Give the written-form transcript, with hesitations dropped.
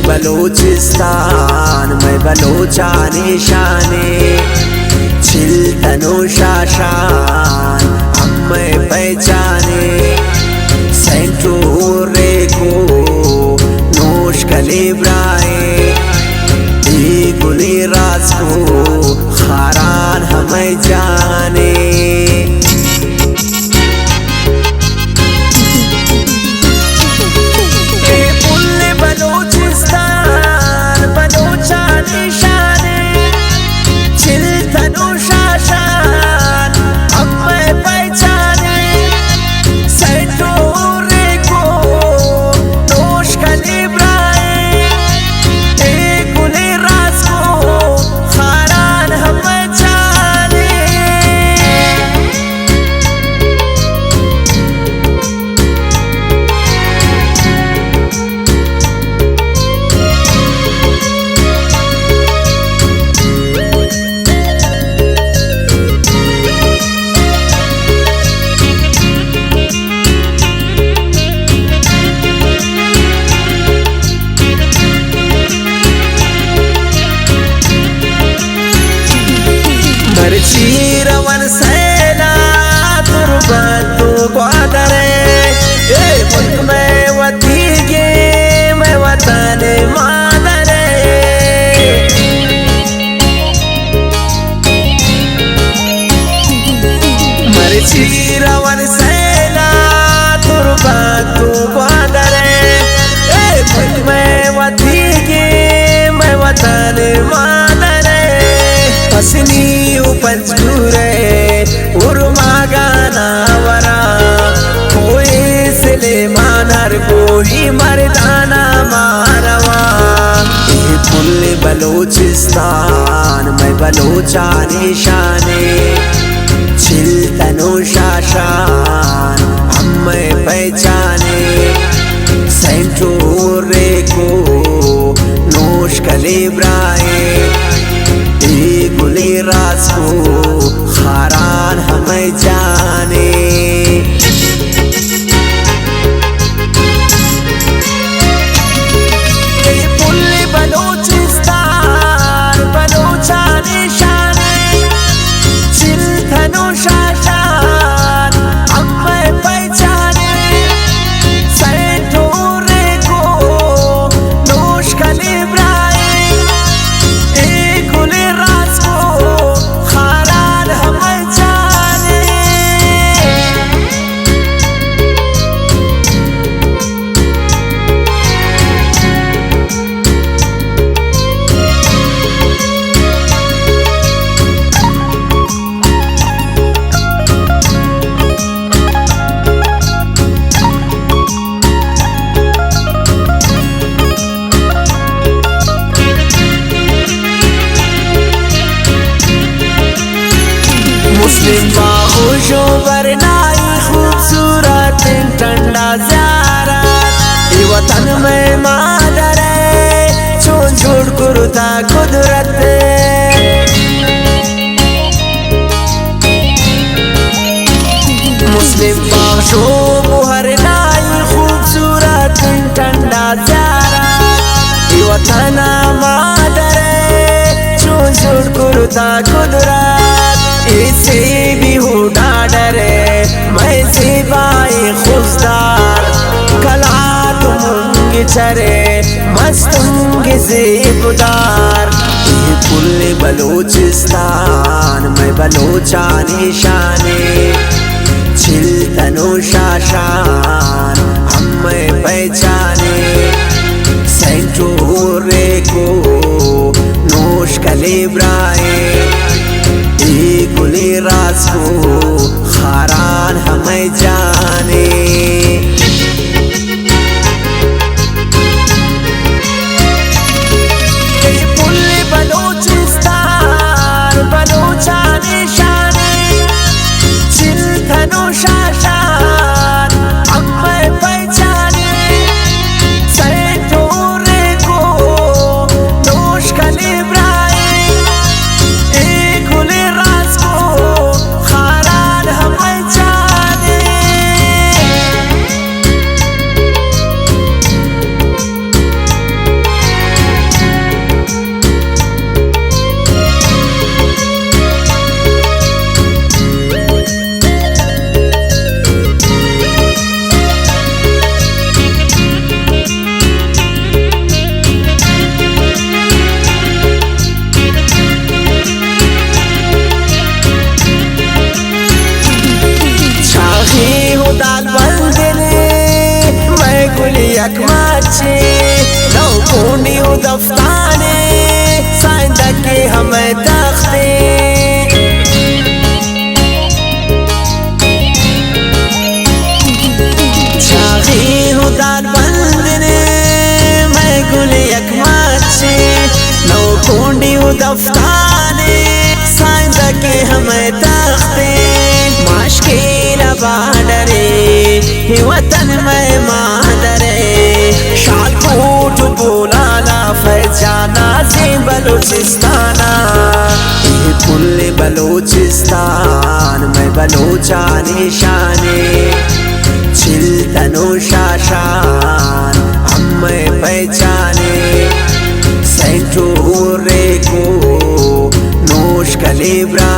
बलूचिस्तान में बलूचानी शाने छिलतनो शाशान हमें पहचाने सेंटूरे को नोश कलीब्राए गुली राज को खारान हमें जाने चीरवन सैला तुरबतु ग्वादरे मुल्क में वतीगे मैं वतन मादरे मर चीरवन सैला तुरबतु ग्वादरे मुल्क में वतीगे मैं वतन मादरे हसनी पंचूरे उर्मा गाना वरा कोई सिलेमान हर कोई मर्दाना मारवा पुल्ले बलूचिस्तान में बलूचानी शाने छिलतनो शाशान हमें पहचाने सेंटूरे को नोश कलीब्राए गुली राज को खारान हमें जाने पुल्ले बलूचिस्तान बलूचानी शाने छिलतनो शाशान हमें पहचाने सेंटूरे को नोश कलीब्राए बाहोशो बरनाई खूबसूरत ठंडा ज़ियारत वतन में मादरे छोड़ छोड़ कुरुता कुदरत मुस्लिम बाहोशो बरनाई खूबसूरत ठंडा ज़ियारत वतन मादरे छोड़ छोड़ कुरुता कुदरत इसे भी हो डरे मैं सिपाही खुशदार कला तुम चरे मस्तुंग से बुदार पुल्ले बलूचिस्तान में बलूचानी शाने छिलतनो शाशान हमें पहचाने सेंटूरे को नोश कलीब्राए गुली राज को खारान हमें जाने दफ्ताने साइंदा के हमें तख्ते छागी हूँ दार बंदने मैं गुले यकमाचे नौ कुंडी हूँ दफ्ताने साइंदा के हमें तख्ते माशकील बाडरे ही वतन में मादरे शालकोट बोलाला फैजाना से बलूचिस्ताना ये पुल्ले बलूचिस्तान में बलूचा निशाने चिल्तनो शाशान हमें पहचाने सेंटू रे को नोश कलेब्रा